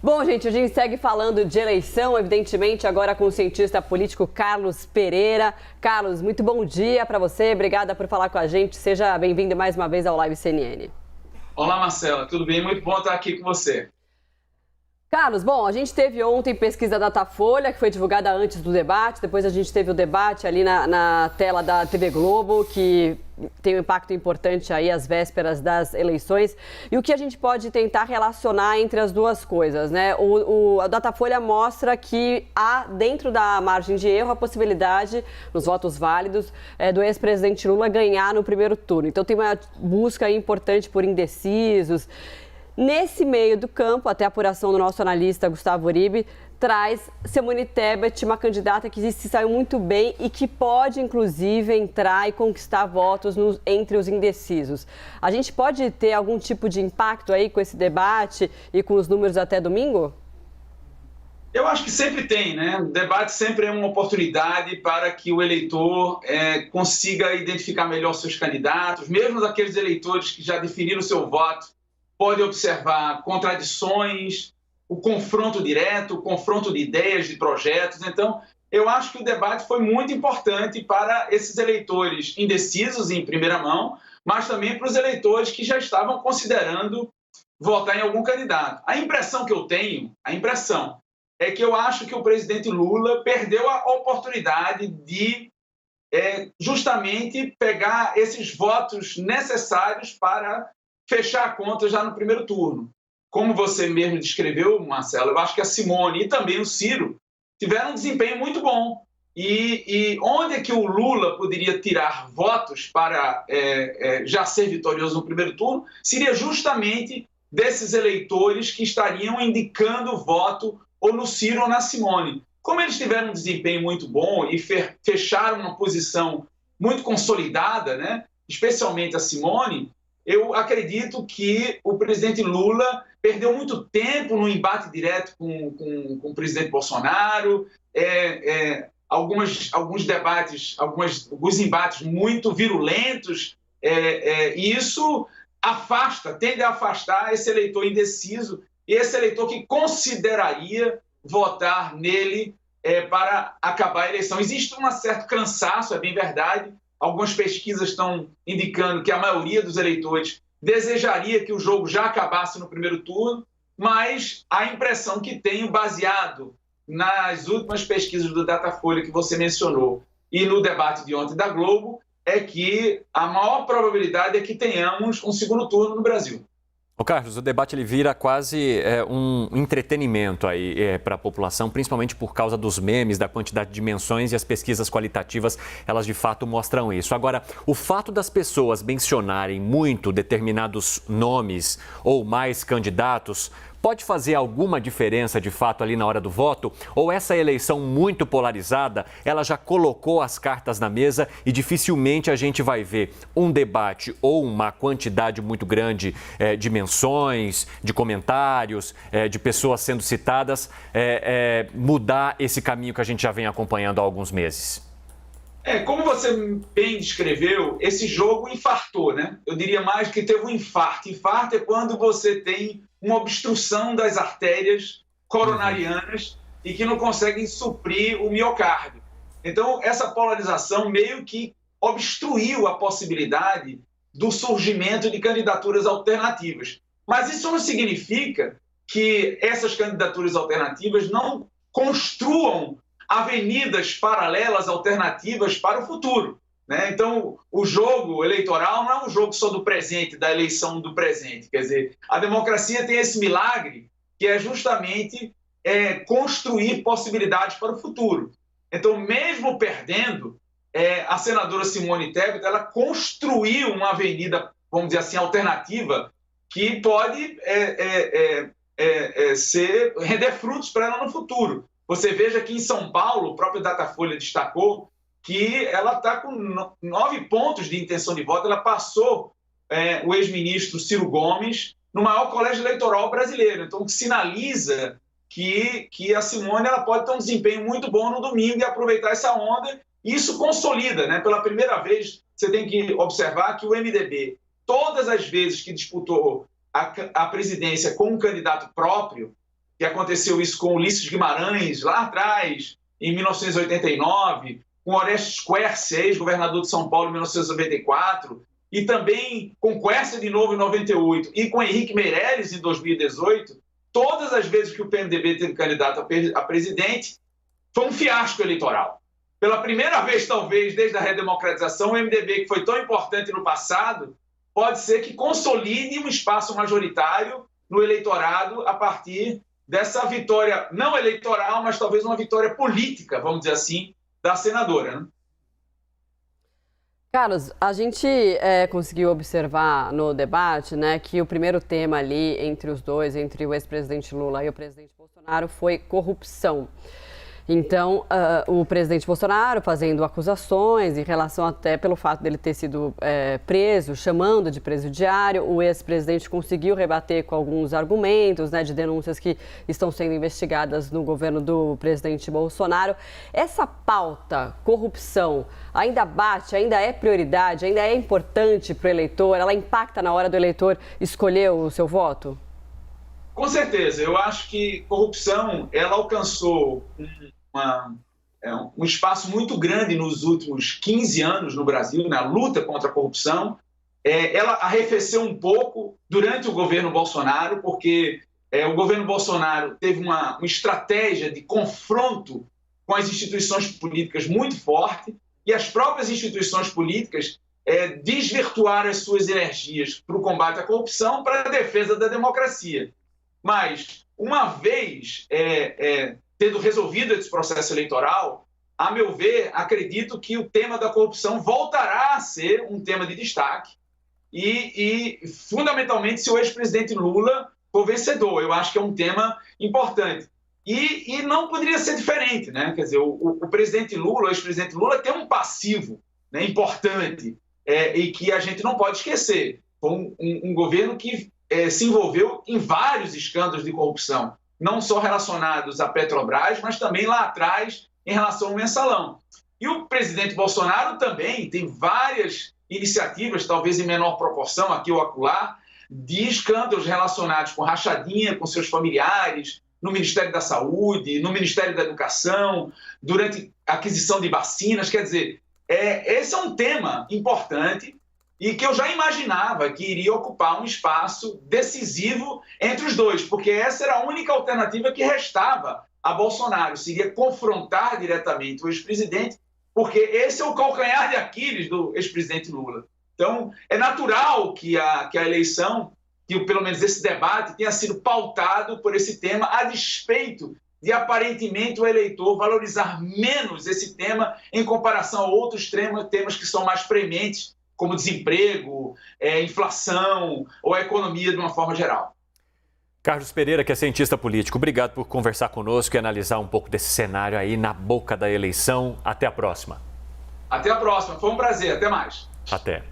Bom, gente, a gente segue falando de eleição, evidentemente, agora com o cientista político Carlos Pereira. Carlos, muito bom dia para você, obrigada por falar com a gente. Seja bem-vindo mais uma vez ao Live CNN. Olá, Marcela, tudo bem? Muito bom estar aqui com você. Carlos, bom, a gente teve ontem pesquisa Datafolha, que foi divulgada antes do debate, depois a gente teve o debate ali na tela da TV Globo, que tem um impacto importante aí às vésperas das eleições. E o que a gente pode tentar relacionar entre as duas coisas, né? A Datafolha mostra que há, dentro da margem de erro, a possibilidade, nos votos válidos, do ex-presidente Lula ganhar no primeiro turno. Então tem uma busca aí importante por indecisos. Nesse meio do campo, até a apuração do nosso analista Gustavo Uribe traz Simone Tebet, uma candidata que se saiu muito bem e que pode, inclusive, entrar e conquistar votos entre os indecisos. A gente pode ter algum tipo de impacto aí com esse debate e com os números até domingo? Eu acho que sempre tem, né? O debate sempre é uma oportunidade para que o eleitor consiga identificar melhor seus candidatos, mesmo aqueles eleitores que já definiram o seu voto, pode observar contradições, o confronto direto, o confronto de ideias, de projetos. Então, eu acho que o debate foi muito importante para esses eleitores indecisos em primeira mão, mas também para os eleitores que já estavam considerando votar em algum candidato. A impressão que eu tenho, é que eu acho que o presidente Lula perdeu a oportunidade de justamente pegar esses votos necessários para fechar a conta já no primeiro turno. Como você mesmo descreveu, Marcelo, eu acho que a Simone e também o Ciro tiveram um desempenho muito bom. E onde é que o Lula poderia tirar votos para já ser vitorioso no primeiro turno, seria justamente desses eleitores que estariam indicando voto ou no Ciro ou na Simone. Como eles tiveram um desempenho muito bom e fecharam uma posição muito consolidada, né, especialmente a Simone, eu acredito que o presidente Lula perdeu muito tempo no embate direto com o presidente Bolsonaro, alguns embates muito virulentos, e isso tende a afastar esse eleitor indeciso e esse eleitor que consideraria votar nele para acabar a eleição. Existe um certo cansaço, é bem verdade. Algumas pesquisas estão indicando que a maioria dos eleitores desejaria que o jogo já acabasse no primeiro turno, mas a impressão que tenho, baseado nas últimas pesquisas do Datafolha que você mencionou e no debate de ontem da Globo, é que a maior probabilidade é que tenhamos um segundo turno no Brasil. Ô Carlos, o debate ele vira quase um entretenimento aí para a população, principalmente por causa dos memes, da quantidade de menções, e as pesquisas qualitativas, elas de fato mostram isso. Agora, o fato das pessoas mencionarem muito determinados nomes ou mais candidatos pode fazer alguma diferença de fato ali na hora do voto? Ou essa eleição muito polarizada, ela já colocou as cartas na mesa e dificilmente a gente vai ver um debate ou uma quantidade muito grande de menções, de comentários, de pessoas sendo citadas, mudar esse caminho que a gente já vem acompanhando há alguns meses? Como você bem descreveu, esse jogo infartou, né? Eu diria mais que teve um infarto. Infarto é quando você tem uma obstrução das artérias coronarianas e que não conseguem suprir o miocárdio. Então, essa polarização meio que obstruiu a possibilidade do surgimento de candidaturas alternativas. Mas isso não significa que essas candidaturas alternativas não construam avenidas paralelas, alternativas para o futuro, né? Então, o jogo eleitoral não é um jogo só do presente, da eleição do presente. Quer dizer, a democracia tem esse milagre que é justamente construir possibilidades para o futuro. Então, mesmo perdendo, a senadora Simone Tebet, ela construiu uma avenida, vamos dizer assim, alternativa, que pode render frutos para ela no futuro. Você veja que em São Paulo, o próprio Datafolha destacou que ela está com 9 pontos de intenção de voto. Ela passou o ex-ministro Ciro Gomes no maior colégio eleitoral brasileiro. Então, que sinaliza que a Simone ela pode ter um desempenho muito bom no domingo e aproveitar essa onda. E isso consolida, né? Pela primeira vez, você tem que observar que o MDB, todas as vezes que disputou a presidência com um candidato próprio, que aconteceu isso com Ulisses Guimarães, lá atrás, em 1989, com Orestes Quercia, ex-governador de São Paulo, em 1994, e também com Quercia de novo em 98, e com Henrique Meirelles em 2018, todas as vezes que o PMDB teve candidato a presidente, foi um fiasco eleitoral. Pela primeira vez, talvez, desde a redemocratização, o MDB, que foi tão importante no passado, pode ser que consolide um espaço majoritário no eleitorado a partir dessa vitória não eleitoral, mas talvez uma vitória política, vamos dizer assim, da senadora, né? Carlos, a gente conseguiu observar no debate, né, que o primeiro tema ali entre os dois, entre o ex-presidente Lula e o presidente Bolsonaro, foi corrupção. Então, o presidente Bolsonaro fazendo acusações em relação até pelo fato dele ter sido preso, chamando de presidiário. O ex-presidente conseguiu rebater com alguns argumentos, né, de denúncias que estão sendo investigadas no governo do presidente Bolsonaro. Essa pauta, corrupção, ainda bate, ainda é prioridade, ainda é importante para o eleitor? Ela impacta na hora do eleitor escolher o seu voto? Com certeza. Eu acho que corrupção, ela alcançou um espaço muito grande nos últimos 15 anos no Brasil, na luta contra a corrupção. Ela arrefeceu um pouco durante o governo Bolsonaro, porque o governo Bolsonaro teve uma estratégia de confronto com as instituições políticas muito forte, e as próprias instituições políticas desvirtuaram as suas energias para o combate à corrupção, para a defesa da democracia. Mas, uma vez tendo resolvido esse processo eleitoral, a meu ver, acredito que o tema da corrupção voltará a ser um tema de destaque e fundamentalmente, se o ex-presidente Lula for vencedor. Eu acho que é um tema importante. E não poderia ser diferente, né? Quer dizer, o presidente Lula, o ex-presidente Lula, tem um passivo, né, importante e que a gente não pode esquecer. Foi um governo que se envolveu em vários escândalos de corrupção, não só relacionados à Petrobras, mas também lá atrás em relação ao mensalão. E o presidente Bolsonaro também tem várias iniciativas, talvez em menor proporção, aqui ou acolá, de escândalos relacionados com rachadinha com seus familiares, no Ministério da Saúde, no Ministério da Educação, durante a aquisição de vacinas. Quer dizer, esse é um tema importante e que eu já imaginava que iria ocupar um espaço decisivo entre os dois, porque essa era a única alternativa que restava a Bolsonaro, seria confrontar diretamente o ex-presidente, porque esse é o calcanhar de Aquiles do ex-presidente Lula. Então, é natural que a eleição, que pelo menos esse debate, tenha sido pautado por esse tema, a despeito de aparentemente o eleitor valorizar menos esse tema em comparação a outros temas que são mais prementes, como desemprego, inflação ou a economia de uma forma geral. Carlos Pereira, que é cientista político, obrigado por conversar conosco e analisar um pouco desse cenário aí na boca da eleição. Até a próxima. Até a próxima. Foi um prazer. Até mais. Até.